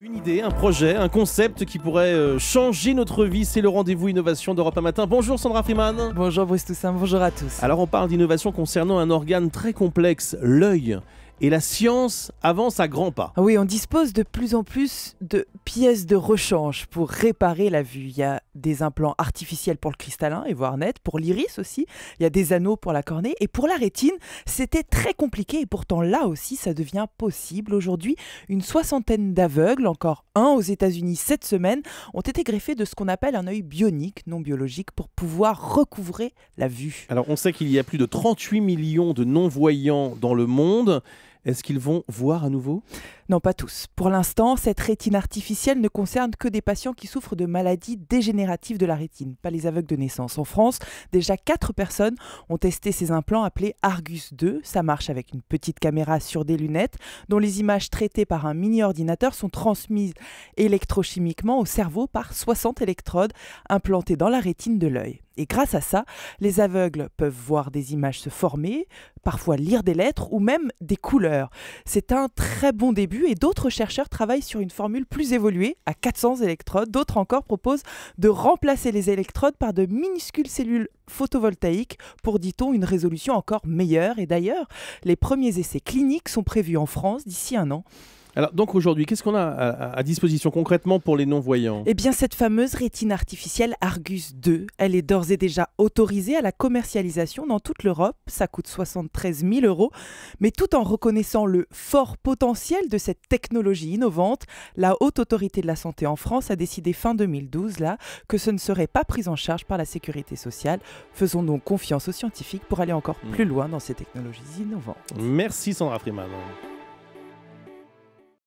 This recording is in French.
Une idée, un projet, un concept qui pourrait changer notre vie, c'est le rendez-vous innovation d'Europe 1 Matin. Bonjour Sandra Freeman. Bonjour Bruce Toussaint, bonjour à tous. Alors on parle d'innovation concernant un organe très complexe, l'œil. Et la science avance à grands pas. Oui, on dispose de plus en plus de pièces de rechange pour réparer la vue. Il y a des implants artificiels pour le cristallin et voir net, pour l'iris aussi. Il y a des anneaux pour la cornée. Et pour la rétine, c'était très compliqué. Et pourtant, là aussi, ça devient possible. Aujourd'hui, une soixantaine d'aveugles, encore un aux États-Unis cette semaine, ont été greffés de ce qu'on appelle un œil bionique, non biologique, pour pouvoir recouvrer la vue. Alors on sait qu'il y a plus de 38 millions de non-voyants dans le monde. Est-ce qu'ils vont voir à nouveau ? Non, pas tous. Pour l'instant, cette rétine artificielle ne concerne que des patients qui souffrent de maladies dégénératives de la rétine, pas les aveugles de naissance. En France, déjà 4 personnes ont testé ces implants appelés Argus 2. Ça marche avec une petite caméra sur des lunettes dont les images traitées par un mini-ordinateur sont transmises électrochimiquement au cerveau par 60 électrodes implantées dans la rétine de l'œil. Et grâce à ça, les aveugles peuvent voir des images se former, parfois lire des lettres ou même des couleurs. C'est un très bon début et d'autres chercheurs travaillent sur une formule plus évoluée, à 400 électrodes. D'autres encore proposent de remplacer les électrodes par de minuscules cellules photovoltaïques pour, dit-on, une résolution encore meilleure. Et d'ailleurs, les premiers essais cliniques sont prévus en France d'ici 1 an. Alors donc aujourd'hui, qu'est-ce qu'on a à disposition concrètement pour les non-voyants ? Eh bien cette fameuse rétine artificielle Argus 2, elle est d'ores et déjà autorisée à la commercialisation dans toute l'Europe. Ça coûte 73 000 €. Mais tout en reconnaissant le fort potentiel de cette technologie innovante, la Haute Autorité de la Santé en France a décidé fin 2012 là, que ce ne serait pas pris en charge par la Sécurité sociale. Faisons donc confiance aux scientifiques pour aller encore plus loin dans ces technologies innovantes. Merci Sandra Freeman.